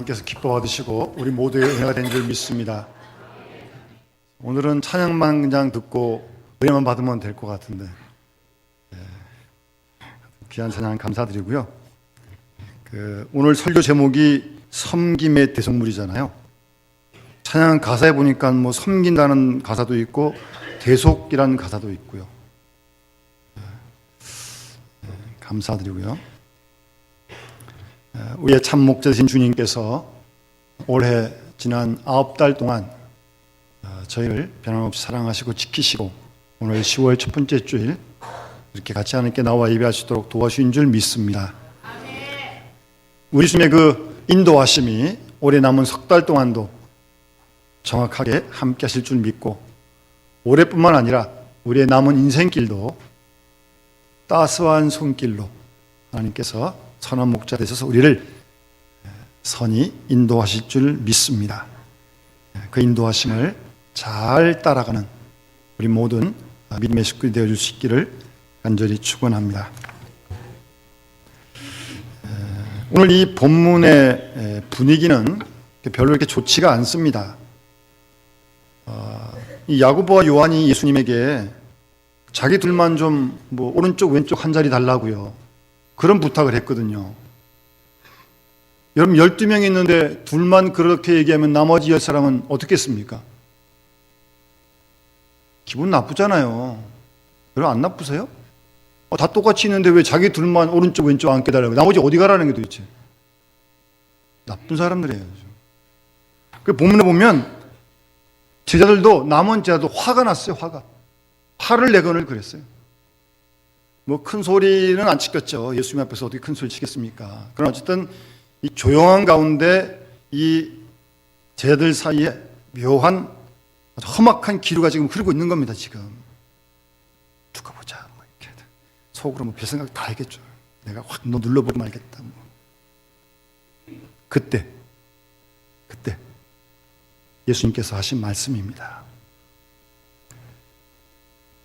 하나님께서 기뻐 받으시고 우리 모두의 은혜가 된 줄 믿습니다. 오늘은 찬양만 그냥 듣고 은혜만 받으면 될 것 같은데 귀한 찬양 감사드리고요. 오늘 설교 제목이 섬김의 대속물이잖아요. 찬양 가사에 보니까 뭐 섬긴다는 가사도 있고 대속이라는 가사도 있고요. 감사드리고요. 우리의 참 목자 되신 주님께서 올해 지난 9달 동안 저희를 변함없이 사랑하시고 지키시고 오늘 10월 첫 번째 주일 이렇게 같이 하나님께 나와 예배할 수 있도록 도와주신 줄 믿습니다. 우리 주님의 그 인도하심이 올해 남은 석 달 동안도 정확하게 함께 하실 줄 믿고 올해뿐만 아니라 우리의 남은 인생길도 따스한 손길로 하나님께서 선한 목자 되셔서 우리를 선히 인도하실 줄 믿습니다. 그 인도하심을 잘 따라가는 우리 모든 믿음의 식구들이 되어 주시기를 간절히 축원합니다. 오늘 이 본문의 분위기는 별로 이렇게 좋지가 않습니다. 이 야고보와 요한이 예수님에게 자기 둘만 좀 뭐 오른쪽 왼쪽 한 자리 달라고요. 그런 부탁을 했거든요. 여러분 12명이 있는데 둘만 그렇게 얘기하면 나머지 10사람은 어떻게 했습니까? 기분 나쁘잖아요. 여러분 안 나쁘세요? 다 똑같이 있는데 왜 자기 둘만 오른쪽 왼쪽 앉게 달라고? 나머지 어디 가라는 게 도대체? 나쁜 사람들이에요. 그 본문에 보면 제자들도 남은 제자도 화가 났어요. 화를 내거늘 그랬어요. 뭐 큰 소리는 안 치겠죠. 예수님 앞에서 어떻게 큰 소리 치겠습니까? 그러나 어쨌든 이 조용한 가운데 이 제자들 사이에 묘한 험악한 기류가 지금 흐르고 있는 겁니다. 지금 두고 보자. 뭐 이렇게 속으로 뭐 별 생각 다 하겠죠. 내가 확 너 눌러보고 말겠다. 뭐. 그때 예수님께서 하신 말씀입니다.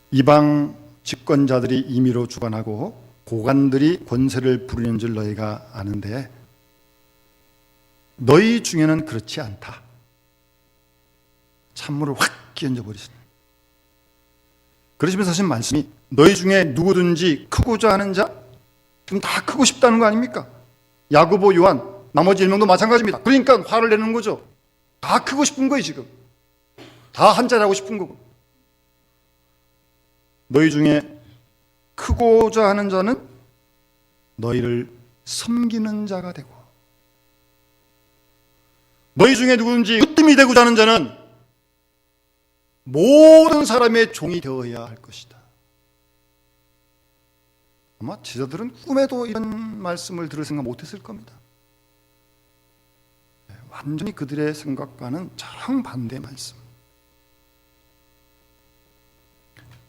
이방 집권자들이 임의로 주관하고 고관들이 권세를 부리는 줄 너희가 아는데 너희 중에는 그렇지 않다. 찬물을 확 끼얹어 버리시는. 그러시면서 하신 말씀이 너희 중에 누구든지 크고자 하는 자 지금 다 크고 싶다는 거 아닙니까? 야고보, 요한 나머지 1명도 마찬가지입니다. 그러니까 화를 내는 거죠. 다 크고 싶은 거예요. 지금 다 한 자리 하고 싶은 거고. 너희 중에 크고자 하는 자는 너희를 섬기는 자가 되고 너희 중에 누구든지 으뜸이 되고자 하는 자는 모든 사람의 종이 되어야 할 것이다. 아마 제자들은 꿈에도 이런 말씀을 들을 생각 못했을 겁니다. 완전히 그들의 생각과는 정반대의 말씀.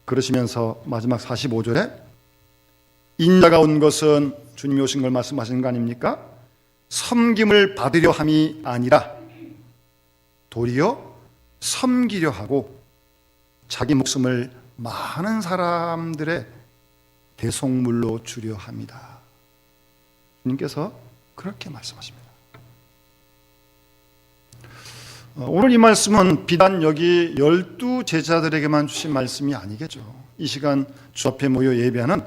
그러시면서 마지막 45절에 인자가 온 것은 주님이 오신 걸 말씀하시는 거 아닙니까? 섬김을 받으려 함이 아니라 도리어 섬기려 하고 자기 목숨을 많은 사람들의 대속물로 주려 합니다. 주님께서 그렇게 말씀하십니다. 오늘 이 말씀은 비단 여기 12 제자들에게만 주신 말씀이 아니겠죠. 이 시간 주 앞에 모여 예배하는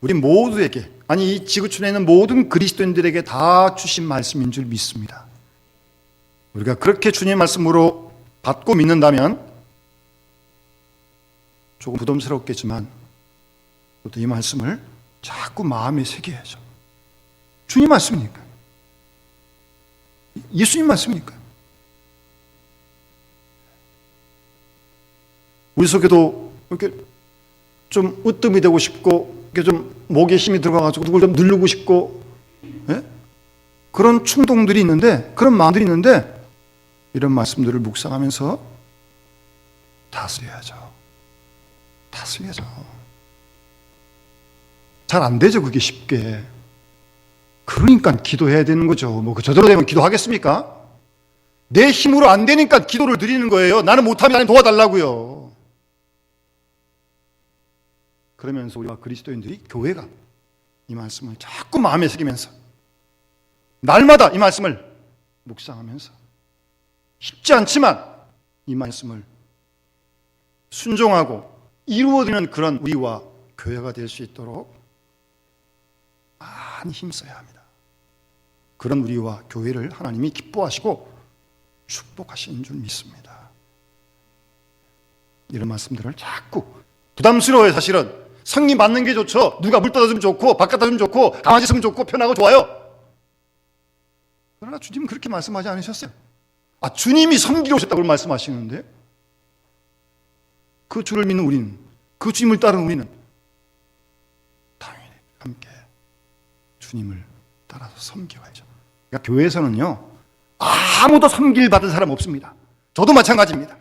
우리 모두에게, 아니 이 지구촌에 있는 모든 그리스도인들에게 다 주신 말씀인 줄 믿습니다. 우리가 그렇게 주님의 말씀으로 받고 믿는다면 조금 부담스럽겠지만 또 이 말씀을 자꾸 마음에 새겨야죠. 주님 말씀이니까, 예수님 말씀이니까. 우리 속에도 이렇게 좀 으뜸이 되고 싶고, 이렇게 좀 목에 힘이 들어가가지고 누굴 좀 누르고 싶고, 그런 충동들이 있는데, 그런 마음들이 있는데, 이런 말씀들을 묵상하면서 다스려야죠. 잘 안 되죠, 그게 쉽게. 그러니까 기도해야 되는 거죠. 뭐 저대로 되면 기도하겠습니까? 내 힘으로 안 되니까 기도를 드리는 거예요. 나는 못하면 나는 도와달라고요. 그러면서 우리가 그리스도인들이, 교회가 이 말씀을 자꾸 마음에 새기면서 날마다 이 말씀을 묵상하면서 쉽지 않지만 이 말씀을 순종하고 이루어지는 그런 우리와 교회가 될 수 있도록 많이 힘써야 합니다. 그런 우리와 교회를 하나님이 기뻐하시고 축복하시는 줄 믿습니다. 이런 말씀들을 자꾸 부담스러워요. 사실은 성리 맞는 게 좋죠. 누가 물 떠주면 좋고 밥 갖다 주면 좋고 가만히 있으면 좋고 편하고 좋아요. 그러나 주님은 그렇게 말씀하지 않으셨어요. 주님이 섬기러 오셨다고 말씀하시는데 그 주를 믿는 우리는, 그 주님을 따르는 우리는 당연히 함께 주님을 따라서 섬겨야죠. 그러니까 교회에서는요, 아무도 섬길 받은 사람 없습니다. 저도 마찬가지입니다.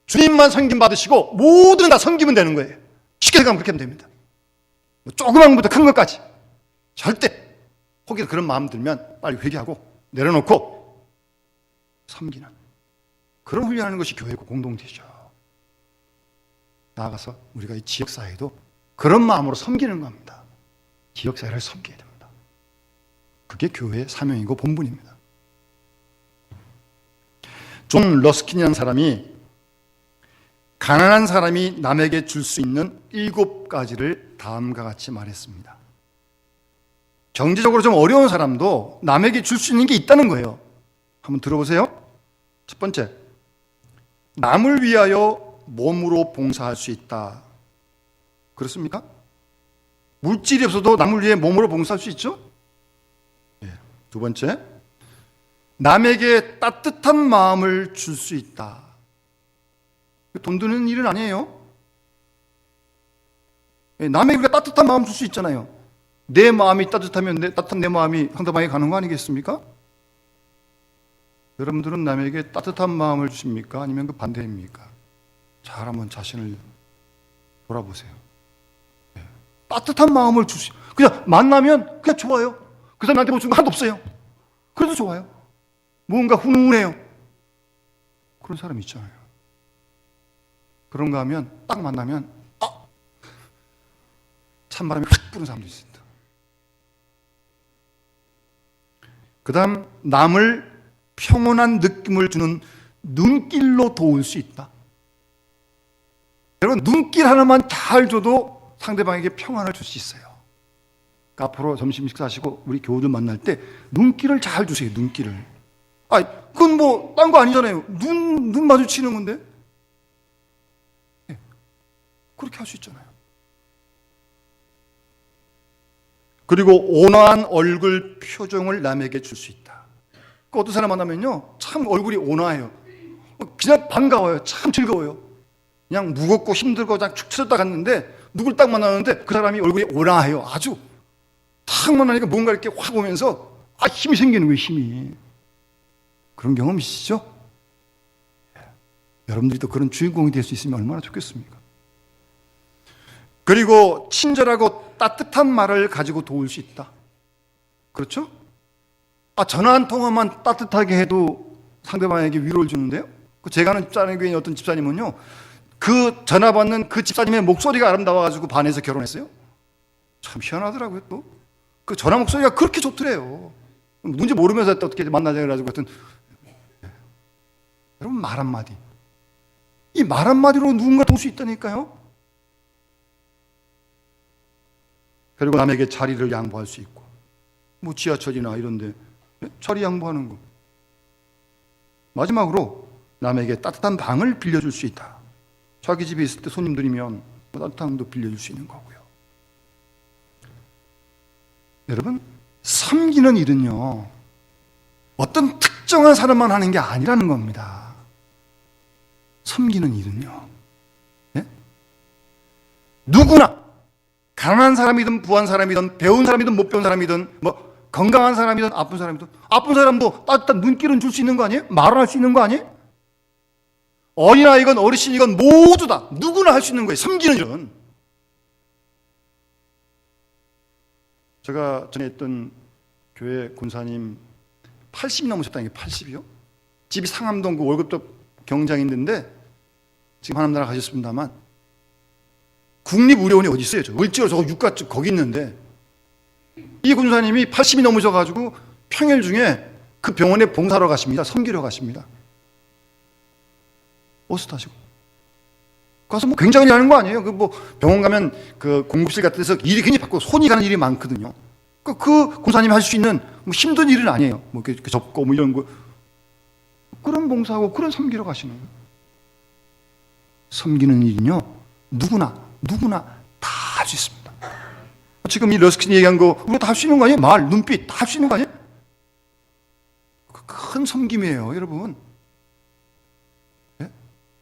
주님만 섬김 받으시고 모두는 다 섬기면 되는 거예요. 쉽게 생각하면 그렇게 하면 됩니다. 조그만 것부터 큰 것까지 절대 혹여나 그런 마음 들면 빨리 회개하고 내려놓고 섬기는 그런 훈련하는 것이 교회고 공동체죠. 나아가서 우리가 이 지역사회도 그런 마음으로 섬기는 겁니다. 지역사회를 섬겨야 됩니다. 그게 교회의 사명이고 본분입니다. 존 러스킨이라는 사람이 가난한 사람이 남에게 줄 수 있는 7가지를 다음과 같이 말했습니다. 경제적으로 좀 어려운 사람도 남에게 줄 수 있는 게 있다는 거예요. 한번 들어보세요. 첫 번째, 남을 위하여 몸으로 봉사할 수 있다. 그렇습니까? 물질이 없어도 남을 위해 몸으로 봉사할 수 있죠? 두 번째, 남에게 따뜻한 마음을 줄 수 있다. 돈 드는 일은 아니에요. 남에게 우리가 따뜻한 마음 줄 수 있잖아요. 내 마음이 따뜻하면 따뜻한 내 마음이 상대방에게 가는 거 아니겠습니까? 여러분들은 남에게 따뜻한 마음을 주십니까? 아니면 그 반대입니까? 잘 한번 자신을 돌아보세요. 따뜻한 마음을 주시. 그냥 만나면 그냥 좋아요. 그 사람한테 뭐 준 거 하나도 없어요. 그래도 좋아요. 뭔가 훈훈해요. 그런 사람 있잖아요. 그런가 하면 딱 만나면 찬바람이 휙 부는 사람도 있습니다. 그 다음, 남을 평온한 느낌을 주는 눈길로 도울 수 있다. 여러분, 눈길 하나만 잘 줘도 상대방에게 평안을 줄 수 있어요. 그러니까 앞으로 점심 식사하시고 우리 교우들 만날 때 눈길을 잘 주세요. 눈길을. 그건 뭐 딴 거 아니잖아요. 눈 마주치는 건데. 그렇게 할 수 있잖아요. 그리고 온화한 얼굴 표정을 남에게 줄 수 있다. 어떤 사람 만나면요, 참 얼굴이 온화해요. 그냥 반가워요. 참 즐거워요. 그냥 무겁고 힘들고 그냥 축 처졌다 갔는데 누굴 딱 만나는데 그 사람이 얼굴이 온화해요. 아주 딱 만나니까 뭔가 이렇게 확 오면서 힘이 생기는 거예요. 힘이. 그런 경험 있으시죠? 여러분들이 또 그런 주인공이 될 수 있으면 얼마나 좋겠습니까? 그리고 친절하고 따뜻한 말을 가지고 도울 수 있다. 그렇죠? 전화 한 통화만 따뜻하게 해도 상대방에게 위로를 주는데요. 제가 아는 집사님 어떤 집사님은요, 그 전화 받는 그 집사님의 목소리가 아름다워가지고 반해서 결혼했어요. 참 희한하더라고요. 또 그 전화 목소리가 그렇게 좋더래요. 누군지 모르면서 어떻게 만나자 그래가지고 하여튼 여러분, 말 한마디, 이 말 한마디로 누군가 도울 수 있다니까요. 그리고 남에게 자리를 양보할 수 있고, 뭐 지하철이나 이런데 자리 양보하는 거. 마지막으로 남에게 따뜻한 방을 빌려줄 수 있다. 자기 집에 있을 때 손님들이면 따뜻한 방도 빌려줄 수 있는 거고요. 여러분, 섬기는 일은요, 어떤 특정한 사람만 하는 게 아니라는 겁니다. 섬기는 일은요, 누구나, 가난한 사람이든 부한 사람이든 배운 사람이든 못 배운 사람이든 뭐 건강한 사람이든 아픈 사람도 따뜻한 눈길은 줄 수 있는 거 아니에요? 말을 할 수 있는 거 아니에요? 어린아이건 어르신이건 모두 다 누구나 할 수 있는 거예요. 섬기는 일은. 제가 전에 했던 교회 군사님 80이 넘으셨다는 게 80이요? 집이 상암동 그 월급도 경장인데 지금 하나님 나라 가셨습니다만 국립의료원이 어디 있어요? 을지로 저 육가 쪽 거기 있는데 이 군사님이 80이 넘으셔가지고 평일 중에 그 병원에 봉사하러 가십니다. 섬기러 가십니다. 버스 타시고 가서 뭐 굉장히 일하는 거 아니에요. 그 뭐 병원 가면 그 공급실 같은 데서 일이 굉장히 바쁘고 손이 가는 일이 많거든요. 그 공사님이 할 수 있는 뭐 힘든 일은 아니에요. 뭐 이렇게 접고 뭐 이런 거 그런 봉사하고 그런 섬기러 가시는 거예요. 섬기는 일은요 누구나 다 할 수 있습니다. 지금 이 러스킨이 얘기한 거 우리가 다 할 수 있는 거 아니에요? 말, 눈빛 다 할 수 있는 거 아니에요? 큰 섬김이에요, 여러분. 네?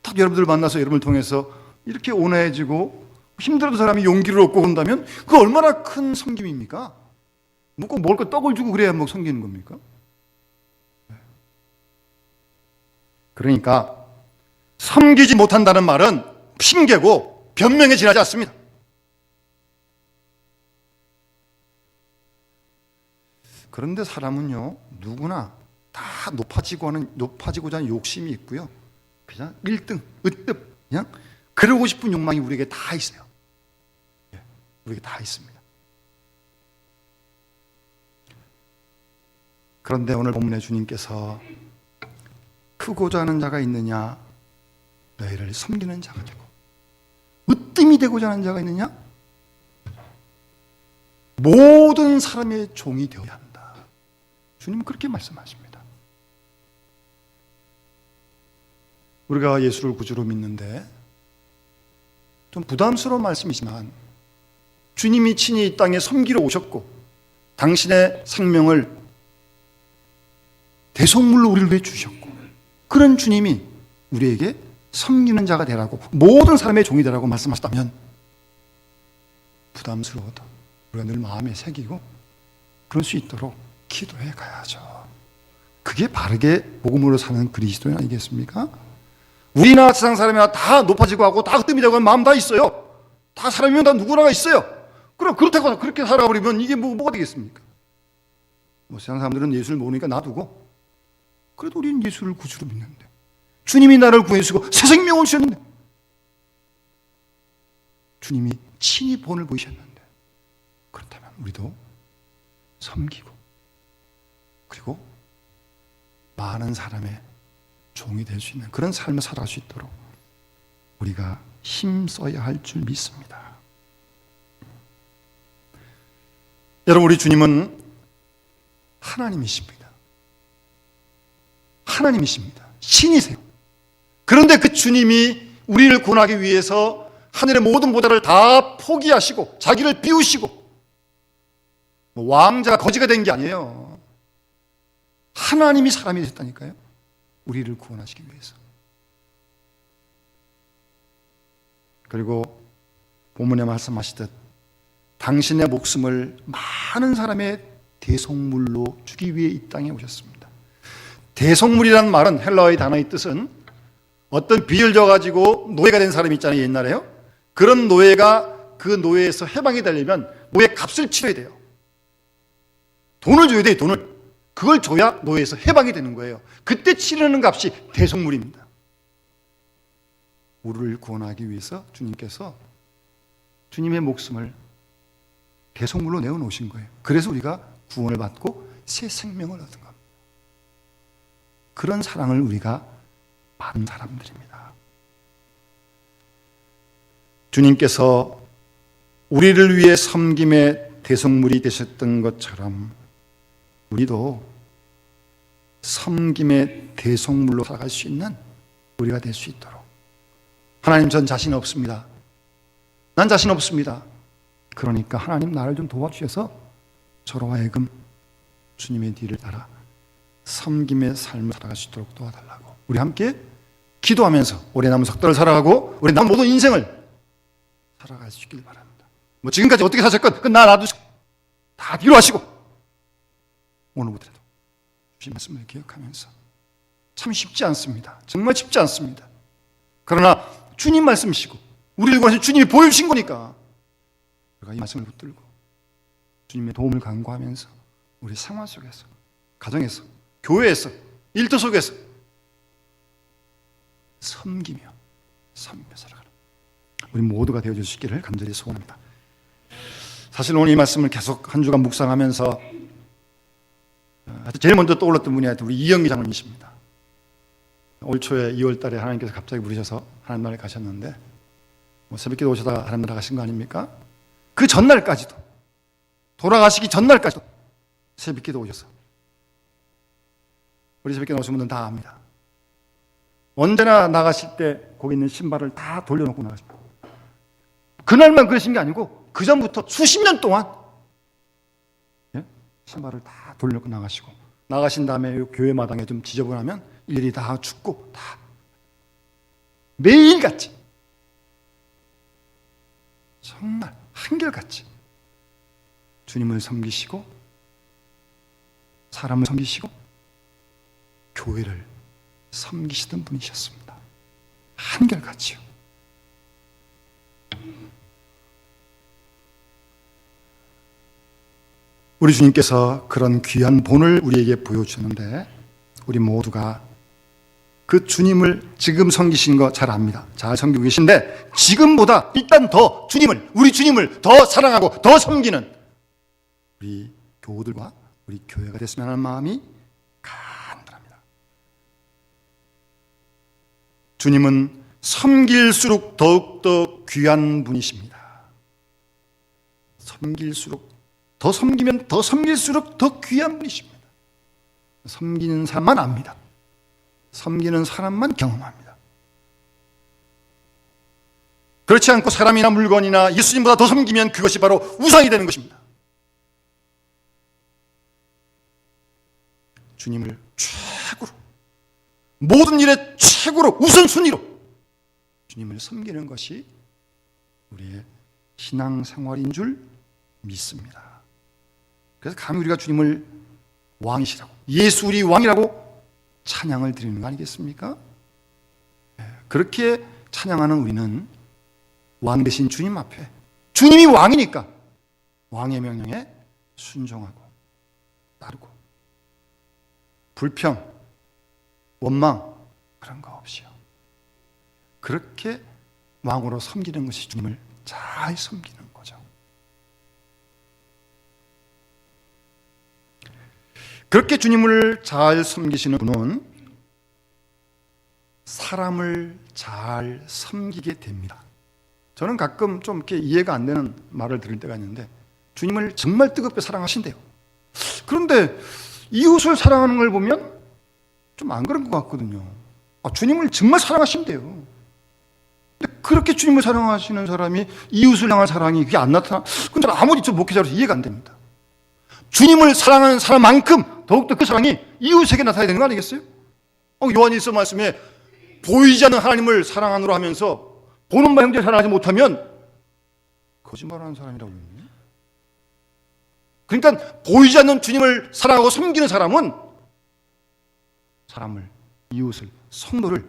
딱 여러분들 만나서 여러분을 통해서 이렇게 온화해지고 힘들어도 사람이 용기를 얻고 온다면 그 얼마나 큰 섬김입니까? 뭐 꼭 먹을 거 떡을 주고 그래야 뭐 섬기는 겁니까? 그러니까 섬기지 못한다는 말은 핑계고 변명에 지나지 않습니다. 그런데 사람은요 누구나 다 높아지고자 하는 욕심이 있고요. 그냥 1등, 으뜸, 그냥 그러고 싶은 욕망이 우리에게 다 있어요. 우리에게 다 있습니다. 그런데 오늘 본문의 주님께서 크고자 하는 자가 있느냐? 너희를 섬기는 자가 되고 으뜸이 되고자 하는 자가 있느냐? 모든 사람의 종이 되어야 한다. 주님은 그렇게 말씀하십니다. 우리가 예수를 구주로 믿는데 좀 부담스러운 말씀이지만 주님이 친히 이 땅에 섬기러 오셨고 당신의 생명을 대속물로 우리를 위해 주셨고 그런 주님이 우리에게 섬기는 자가 되라고 모든 사람의 종이 되라고 말씀하셨다면 부담스러워도 우리가 늘 마음에 새기고 그럴 수 있도록 기도해 가야죠. 그게 바르게 복음으로 사는 그리스도인 아니겠습니까? 우리나 세상 사람이나 다 높아지고 하고 다 으뜸이 되고 하는 마음 다 있어요. 다 사람이면 다 누구나가 있어요. 그럼 그렇다고 그렇게 살아버리면 이게 뭐가 되겠습니까? 뭐 세상 사람들은 예수를 모르니까 놔두고 그래도 우리는 예수를 구주로 믿는데 주님이 나를 구해주시고 새 생명을 주셨는데 주님이 친히 본을 보이셨는데 그렇다면 우리도 섬기고 그리고 많은 사람의 종이 될 수 있는 그런 삶을 살아갈 수 있도록 우리가 힘써야 할 줄 믿습니다. 여러분, 우리 주님은 하나님이십니다. 하나님이십니다. 신이세요. 그런데 그 주님이 우리를 구원하기 위해서 하늘의 모든 보좌를 다 포기하시고 자기를 비우시고 왕자가 거지가 된 게 아니에요. 하나님이 사람이 되셨다니까요. 우리를 구원하시기 위해서. 그리고 본문에 말씀하시듯 당신의 목숨을 많은 사람의 대속물로 주기 위해 이 땅에 오셨습니다. 대속물이라는 말은 헬라어의 단어의 뜻은 어떤 빚을 져가지고 노예가 된 사람이 있잖아요, 옛날에요. 그런 노예가 그 노예에서 해방이 되려면 노예 값을 치러야 돼요. 돈을 줘야 돼요, 돈을. 그걸 줘야 노예에서 해방이 되는 거예요. 그때 치르는 값이 대속물입니다. 우리를 구원하기 위해서 주님께서 주님의 목숨을 대속물로 내어놓으신 거예요. 그래서 우리가 구원을 받고 새 생명을 얻은 겁니다. 그런 사랑을 우리가 받은 사람들입니다. 주님께서 우리를 위해 섬김의 대속물이 되셨던 것처럼 우리도 섬김의 대속물로 살아갈 수 있는 우리가 될 수 있도록. 하나님, 전 자신 없습니다. 난 자신 없습니다. 그러니까 하나님 나를 좀 도와주셔서 저로 하여금 주님의 뒤를 따라 섬김의 삶을 살아갈 수 있도록 도와달라고 우리 함께 기도하면서 올해 남은 석 달을 살아가고 우리 남은 모든 인생을 살아갈 수 있길 바랍니다. 뭐 지금까지 어떻게 사셨건 그 놔두시고 다 뒤로 하시고 오늘부터라도 주신 말씀을 기억하면서 참 쉽지 않습니다. 정말 쉽지 않습니다. 그러나 주님 말씀이시고 우리를 구하신 주님이 보여주신 거니까 우리가 이 말씀을 붙들고 주님의 도움을 간구하면서 우리 생활 속에서, 가정에서, 교회에서, 일터 속에서 섬기며 살아가는 우리 모두가 되어줄 수 있기를 간절히 소원합니다. 사실 오늘 이 말씀을 계속 한 주간 묵상하면서 제일 먼저 떠올랐던 분이 하여튼 우리 이영기 장로님이십니다. 올 초에 2월 달에 하나님께서 갑자기 부르셔서 하나님 나라에 가셨는데 새벽기도 오셔다가 하나님 나라 가신 거 아닙니까? 그 전날까지도, 돌아가시기 전날까지도 새벽기도 오셔서, 우리 새벽기도 오신 분들은 다 압니다. 언제나 나가실 때 거기 있는 신발을 다 돌려놓고 나가십니다. 그날만 그러신 게 아니고 그 전부터 수십 년 동안 신발을 다 돌려놓고 나가시고, 나가신 다음에 교회 마당에 좀 지저분하면 일일이 다 줍고, 다 매일같이, 정말 한결같이 주님을 섬기시고 사람을 섬기시고 교회를 섬기시던 분이셨습니다. 한결같이요. 우리 주님께서 그런 귀한 본을 우리에게 보여주셨는데, 우리 모두가 그 주님을 지금 섬기신 거 잘 압니다. 잘 섬기고 계신데, 지금보다 일단 더 주님을, 우리 주님을 더 사랑하고 더 섬기는 우리 교우들과 우리 교회가 됐으면 하는 마음이 간절합니다. 주님은 섬길수록 더욱더 귀한 분이십니다. 섬길수록, 더 섬기면 더 섬길수록 더 귀한 분이십니다. 섬기는 사람만 압니다. 섬기는 사람만 경험합니다. 그렇지 않고 사람이나 물건이나 예수님보다 더 섬기면 그것이 바로 우상이 되는 것입니다. 주님을 최고로, 모든 일의 최고로, 우선순위로 주님을 섬기는 것이 우리의 신앙생활인 줄 믿습니다. 그래서 감히 우리가 주님을 왕이시라고, 예수 우리 왕이라고 찬양을 드리는 거 아니겠습니까? 그렇게 찬양하는 우리는 왕 대신 주님 앞에, 주님이 왕이니까 왕의 명령에 순종하고 따르고, 불평, 원망 그런 거 없이요, 그렇게 왕으로 섬기는 것이 주님을 잘 섬기는 거죠. 그렇게 주님을 잘 섬기시는 분은 사람을 잘 섬기게 됩니다. 저는 가끔 좀 이렇게 이해가 안 되는 말을 들을 때가 있는데, 주님을 정말 뜨겁게 사랑하신대요. 그런데 이웃을 사랑하는 걸 보면 좀 안 그런 것 같거든요. 주님을 정말 사랑하신대요. 근데 그렇게 주님을 사랑하시는 사람이 이웃을 향한 사랑이 그게 안 나타나? 근데 아무리 좀 목회자로서 이해가 안 됩니다. 주님을 사랑하는 사람만큼 더욱더 그 사랑이 이웃에게 나타나야 되는 거 아니겠어요? 요한일서 말씀에 보이지 않는 하나님을 사랑하노라 하면서 보는 바 형제를 사랑하지 못하면 거짓말하는 사람이라고 그러거든요. 그러니까 보이지 않는 주님을 사랑하고 섬기는 사람은 사람을, 이웃을, 성도를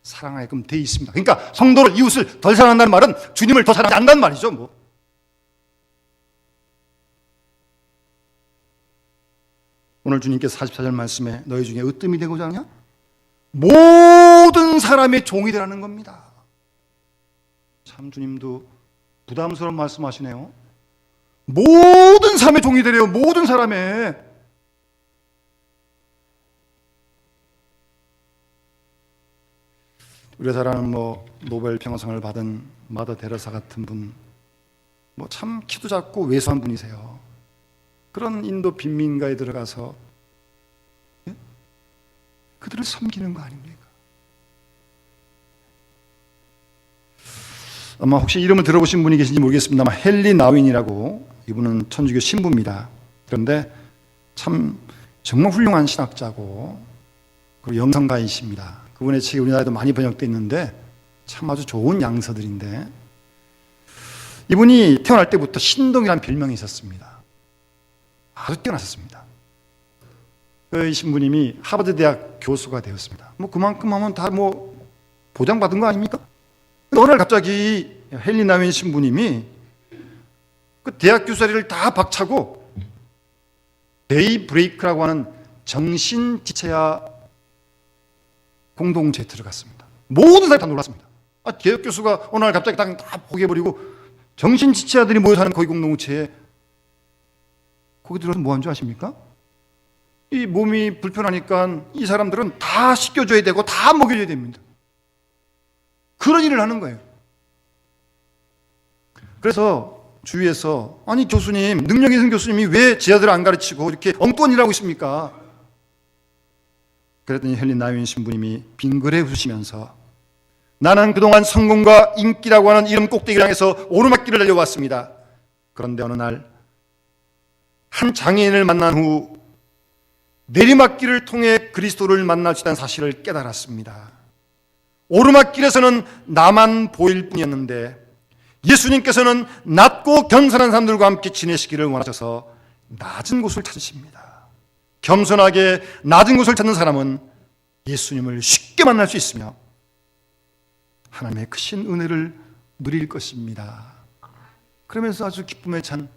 사랑하게끔 돼 있습니다. 그러니까 성도를, 이웃을 덜 사랑한다는 말은 주님을 더 사랑하지 않는다는 말이죠. 오늘 주님께서 44절 말씀에 너희 중에 으뜸이 되고자 하냐? 모든 사람의 종이 되라는 겁니다. 참 주님도 부담스러운 말씀하시네요. 모든 사람의 종이 되래요. 모든 사람의. 우리나라는 노벨 평화상을 받은 마더 테레사 같은 분, 참 키도 작고 왜소한 분이세요. 그런 인도 빈민가에 들어가서 그들을 섬기는 거 아닙니까? 아마 혹시 이름을 들어보신 분이 계신지 모르겠습니다만, 헨리 나윈이라고, 이분은 천주교 신부입니다. 그런데 참 정말 훌륭한 신학자고 그리고 영성가이십니다. 그분의 책이 우리나라에도 많이 번역되어 있는데 참 아주 좋은 양서들인데, 이분이 태어날 때부터 신동이라는 별명이 있었습니다. 아주 뛰어났었습니다. 이 신부님이 하버드 대학 교수가 되었습니다. 그만큼 하면 다 보장받은 거 아닙니까? 어느 날 갑자기 헨리 나윈 신부님이 그 대학 교수자리를 다 박차고 데이 브레이크라고 하는 정신지체화 공동체에 들어갔습니다. 모든 사람이 다 놀랐습니다. 대학 교수가 어느 날 갑자기 다 포기해버리고 정신지체자들이 모여 사는 거기 공동체에, 거기 들어서 뭐 한 줄 아십니까? 이 몸이 불편하니까 이 사람들은 다 씻겨줘야 되고 다 먹여줘야 됩니다. 그런 일을 하는 거예요. 그래서 주위에서 아니 교수님, 능력 있는 교수님이 왜 제자들을 안 가르치고 이렇게 엉뚱한 일을 하고 있습니까? 그랬더니 헬린 나윤 신부님이 빙그레 웃으시면서 나는 그동안 성공과 인기라고 하는 이름 꼭대기를 향해서 오르막길을 달려왔습니다. 그런데 어느 날 한 장애인을 만난 후 내리막길을 통해 그리스도를 만날 수 있다는 사실을 깨달았습니다. 오르막길에서는 나만 보일 뿐이었는데 예수님께서는 낮고 겸손한 사람들과 함께 지내시기를 원하셔서 낮은 곳을 찾으십니다. 겸손하게 낮은 곳을 찾는 사람은 예수님을 쉽게 만날 수 있으며 하나님의 크신 은혜를 누릴 것입니다. 그러면서 아주 기쁨에 찬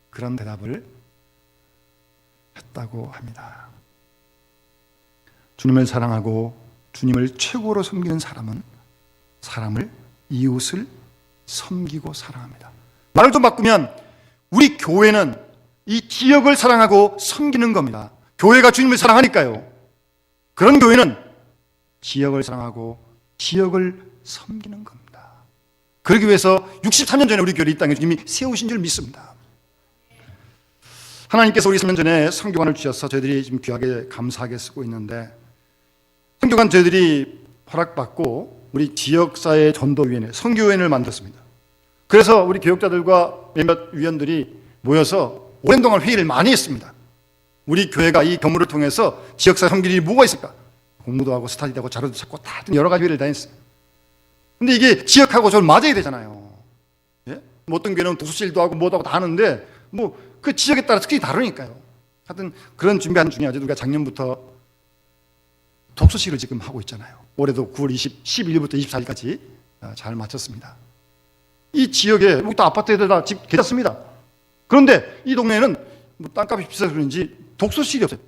그런 대답을 했다고 합니다. 주님을 사랑하고 주님을 최고로 섬기는 사람은 사람을, 이웃을 섬기고 사랑합니다. 말을 좀 바꾸면 우리 교회는 이 지역을 사랑하고 섬기는 겁니다. 교회가 주님을 사랑하니까요. 그런 교회는 지역을 사랑하고 지역을 섬기는 겁니다. 그러기 위해서 63년 전에 우리 교회를 이 땅에 주님이 세우신 줄 믿습니다. 하나님께서 우리 3년 전에 성교관을 주셔서 저희들이 지금 귀하게 감사하게 쓰고 있는데, 성교관 저희들이 허락받고 우리 지역사회 전도위원회, 성교위원회를 만들었습니다. 그래서 우리 교육자들과 몇몇 위원들이 모여서 오랜 동안 회의를 많이 했습니다. 우리 교회가 이 건물을 통해서 지역사회 섬길 일이 뭐가 있을까? 공부도 하고 스타디도 하고 자료도 찾고 다 여러 가지 회의를 다 했어요. 근데 이게 지역하고 좀 맞아야 되잖아요. 예? 뭐 어떤 교회는 도서실도 하고 뭐도 하고 다 하는데 뭐 그 지역에 따라 특히 다르니까요. 하여튼 그런 준비하는 중에 아주 우리가 작년부터 독서실을 지금 하고 있잖아요. 올해도 9월 11일부터 24일까지 잘 마쳤습니다. 이 지역에 뭐 또 아파트에들 다 집 괜찮습니다. 그런데 이 동네에는 뭐 땅값이 비싸서 그런지 독서실이 없어요.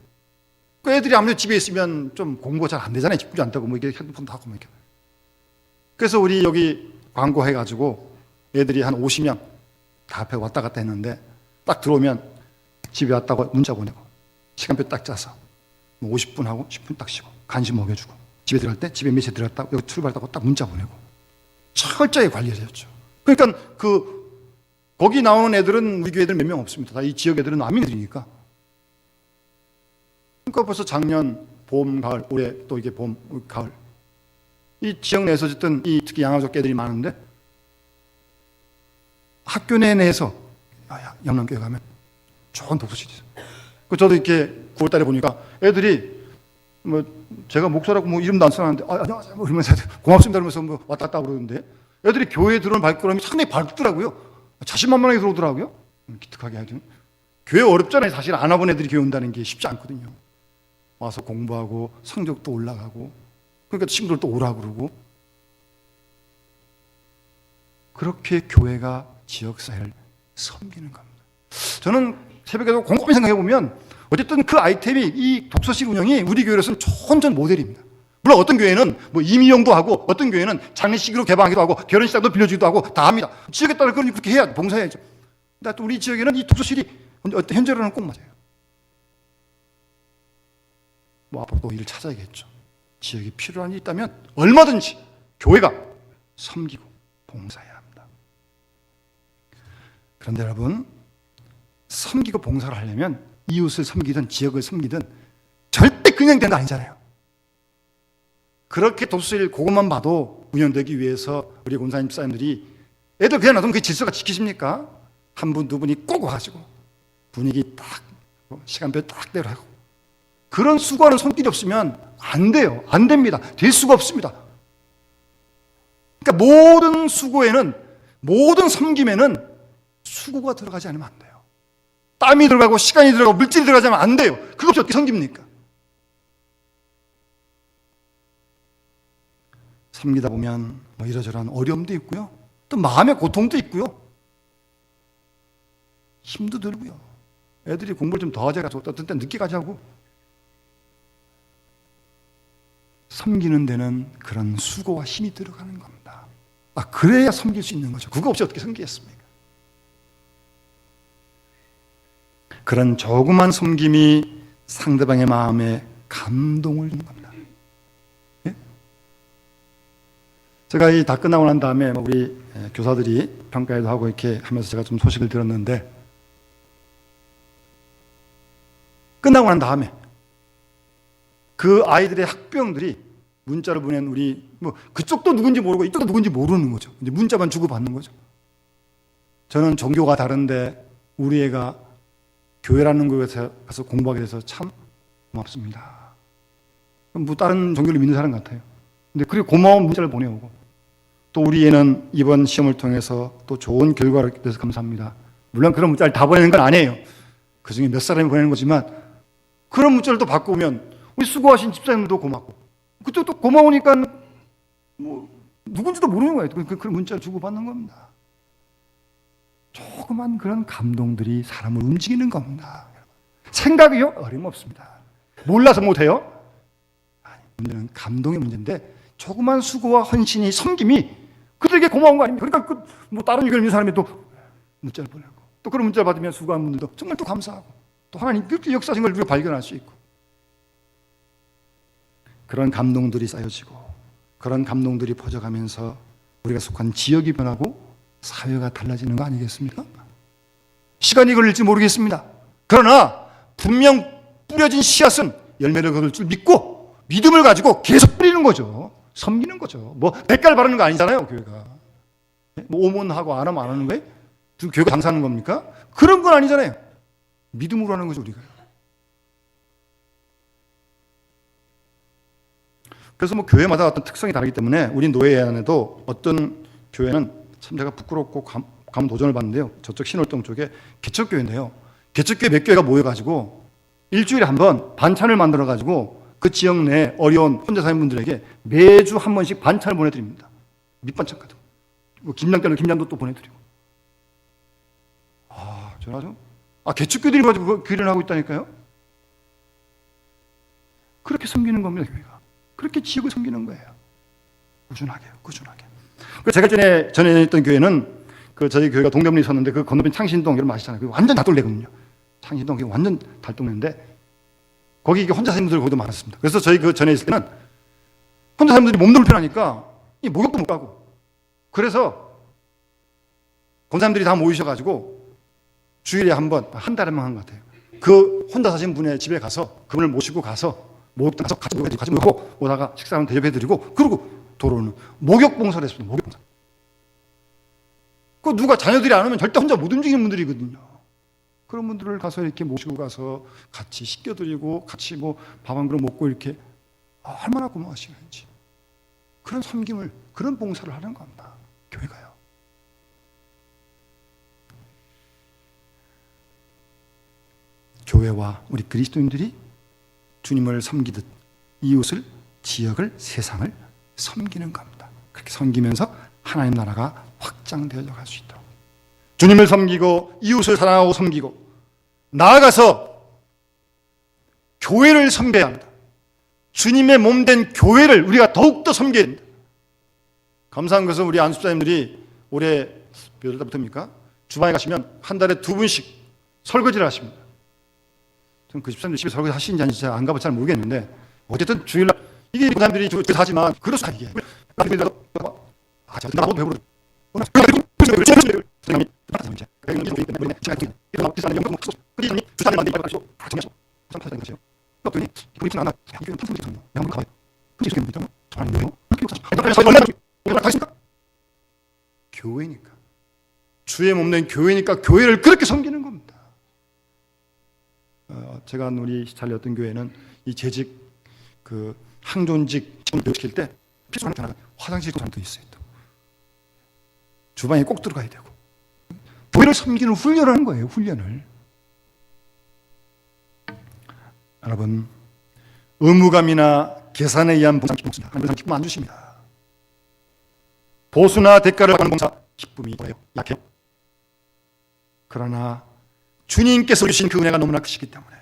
그 애들이 아무래도 집에 있으면 좀 공부가 잘 안 되잖아요. 집중이 안 되고 뭐 이게 핸드폰도 하고 뭐 이렇게. 그래서 우리 여기 광고해가지고 애들이 한 50명 다 앞에 왔다 갔다 했는데 딱 들어오면 집에 왔다고 문자 보내고 시간표 딱 짜서 50분 하고 10분 딱 쉬고 간식 먹여주고 집에 들어갈 때 집에 몇 시에 들어갔다 여기 출발했다고 딱 문자 보내고 철저히 관리해줬죠. 그러니까 거기 나오는 애들은 우리 교회 애들 몇 명 없습니다. 다 이 지역 애들은 난민들이니까. 그러니까 벌써 작년 봄, 가을, 올해 또 이게 봄, 가을 이 지역 내에서 어쨌든 이 특히 양아족 애들이 많은데 학교 내에서 영남교회 가면 좋은 독서실이 있어요. 저도 이렇게 9월달에 보니까 애들이 뭐 제가 목사라고 뭐 이름도 안 써놨는데 안녕하세요 뭐 이러면서 고맙습니다 이러면서 뭐 왔다 갔다 그러는데 애들이 교회에 들어오는 발걸음이 상당히 밝더라고요. 자신만만하게 들어오더라고요. 기특하게 하죠. 교회 어렵잖아요. 사실 안 와본 애들이 교회 온다는 게 쉽지 않거든요. 와서 공부하고 성적도 올라가고 그러니까 친구들도 오라 그러고 그렇게 교회가 지역사회를 섬기는 겁니다. 저는 새벽에도 곰곰이 생각해 보면 어쨌든 그 아이템이 이 독서실 운영이 우리 교회로서는 좋은 전 모델입니다. 물론 어떤 교회는 뭐 임의용도 하고 어떤 교회는 장례식으로 개방하기도 하고 결혼식장도 빌려주기도 하고 다 합니다. 지역에 따라 그렇게 해야 봉사해야죠. 근데 또 우리 지역에는 이 독서실이 현재로는 꼭 맞아요. 뭐 앞으로 또 일을 찾아야겠죠. 지역에 필요한 일이 있다면 얼마든지 교회가 섬기고 봉사해야 합니다. 그런데 여러분, 섬기고 봉사를 하려면 이웃을 섬기든 지역을 섬기든 절대 그냥 되는 거 아니잖아요. 그렇게 독서실 그것만 봐도 운영되기 위해서 우리 권사님 집사님들이 애들 그냥 놔두면 그 질서가 지키십니까? 한 분, 두 분이 꼭 와가지고 분위기 딱 시간표 딱 대로 하고 그런 수고하는 손길이 없으면 안 돼요. 안 됩니다. 될 수가 없습니다. 그러니까 모든 수고에는 모든 섬김에는 수고가 들어가지 않으면 안 돼요. 땀이 들어가고 시간이 들어가고 물질이 들어가지 않으면 안 돼요. 그거 없이 어떻게 섬깁니까? 섬기다 보면 뭐 이러저러한 어려움도 있고요. 또 마음의 고통도 있고요. 힘도 들고요. 애들이 공부를 좀 더 하자고 어떤 때 늦게까지 하고 섬기는 데는 그런 수고와 힘이 들어가는 겁니다. 그래야 섬길 수 있는 거죠. 그거 없이 어떻게 섬기겠습니까? 그런 조그만 섬김이 상대방의 마음에 감동을 주는 겁니다. 예? 제가 이 다 끝나고 난 다음에 우리 교사들이 평가회도 하고 이렇게 하면서 제가 좀 소식을 들었는데, 끝나고 난 다음에 그 아이들의 학부형들이 문자를 보낸 우리 그쪽도 누군지 모르고 이쪽도 누군지 모르는 거죠. 이제 문자만 주고 받는 거죠. 저는 종교가 다른데 우리 애가 교회라는 곳에 가서 공부하게 돼서 참 고맙습니다. 다른 종교를 믿는 사람 같아요. 근데 그리고 고마운 문자를 보내오고, 또 우리 애는 이번 시험을 통해서 또 좋은 결과를 얻게 돼서 감사합니다. 물론 그런 문자를 다 보내는 건 아니에요. 그 중에 몇 사람이 보내는 거지만 그런 문자를 또 받고 오면 우리 수고하신 집사님도 고맙고, 그쪽도 고마우니까 누군지도 모르는 거예요. 그런 문자를 주고받는 겁니다. 조그만 그런 감동들이 사람을 움직이는 겁니다. 생각이요? 어림없습니다. 몰라서 못해요? 아니, 문제는 감동의 문제인데, 조그만 수고와 헌신이, 섬김이 그들에게 고마운 거 아닙니까? 그러니까 다른 교회를 믿는 사람이 또 문자를 보내고, 또 그런 문자를 받으면 수고한 분들도 정말 또 감사하고, 또 하나님 그렇게 역사하신 걸 우리가 발견할 수 있고, 그런 감동들이 쌓여지고 그런 감동들이 퍼져가면서 우리가 속한 지역이 변하고 사회가 달라지는 거 아니겠습니까? 시간이 걸릴지 모르겠습니다. 그러나 분명 뿌려진 씨앗은 열매를 거둘 줄 믿고 믿음을 가지고 계속 뿌리는 거죠. 섬기는 거죠. 대가를 바라는 거 아니잖아요, 교회가. 오문하고 안 하면 안 하는 거예요? 교회가 장사하는 겁니까? 그런 건 아니잖아요. 믿음으로 하는 거죠, 우리가. 그래서 교회마다 어떤 특성이 다르기 때문에 우리 노예 안에도 어떤 교회는 참 제가 부끄럽고 감 도전을 받는데요. 저쪽 신월동 쪽에 개척교회인데요. 개척교회 몇 교회가 모여가지고 일주일에 한 번 반찬을 만들어가지고 그 지역 내 어려운 혼자 사는 분들에게 매주 한 번씩 반찬을 보내드립니다. 밑반찬 같은 거. 김장 때는 김장도 또 보내드리고. 저는 개척교회들이 가지고 그 일을 하고 있다니까요. 그렇게 섬기는 겁니다, 교회가. 그렇게 지역을 섬기는 거예요. 꾸준하게. 제가 전에 있던 교회는 저희 교회가 동대문에 있었는데 그 건너편 창신동 여러분 아시잖아요. 완전 달동네거든요. 창신동 완전 달동네인데 거기 혼자 사는 분들 거기도 많았습니다. 그래서 저희 전에 있을 때는 혼자 사는 분들이 몸도 불편하니까 이 목욕도 못 가고, 그래서 권사님들이 다 모이셔가지고 주일에 한 번, 한 달에 한 것 같아요. 그 혼자 사신 분의 집에 가서 그분을 모시고 가서 목욕도 가서 같이 먹고 오다가 식사하면 대접해드리고, 그리고 도로는 목욕 봉사를 했습니다. 목욕 봉사. 그 누가 자녀들이 안 오면 절대 혼자 못 움직이는 분들이거든요. 그런 분들을 가서 이렇게 모시고 가서 같이 씻겨드리고 같이 밥 한 그릇 먹고 이렇게 얼마나 고마우시는지, 그런 섬김을, 그런 봉사를 하는 겁니다. 교회가요. 교회와 우리 그리스도인들이 주님을 섬기듯 이웃을, 지역을, 세상을 섬기는 겁니다. 그렇게 섬기면서 하나님 나라가 확장되어져 갈 수 있도록 주님을 섬기고 이웃을 사랑하고 섬기고, 나아가서 교회를 섬겨야 합니다. 주님의 몸된 교회를 우리가 더욱더 섬겨야 합니다. 감사한 것은 우리 안수자님들이 올해 몇 달부터입니까? 주방에 가시면 한 달에 2분씩 설거지를 하십니다. 저는 그 집사님들 집에 설거지 하시는지 아닌지 안 가봐서 잘 모르겠는데, 어쨌든 주일날 이게 사람들이 주에서 하지만 그렇습니다. 이게 나도 배부르. 교회니까, 주의 몸된 교회니까 교회를 그렇게 섬기는 겁니다. 제가 우리 잘렸던 교회는 이 재직 항존직 직원을 시킬 때 필수로 하나 화장실 공간도 있어요. 또. 주방에 꼭 들어가야 되고, 교회를 섬기는 훈련을 하는 거예요. 훈련을. 여러분, 의무감이나 계산에 의한 봉사 기쁨, 하나님 기쁨 안 주십니다. 보수나 대가를 받는 봉사 기쁨이 뭐예요? 약해요. 그러나 주님께서 주신 그 은혜가 너무나 크시기 때문에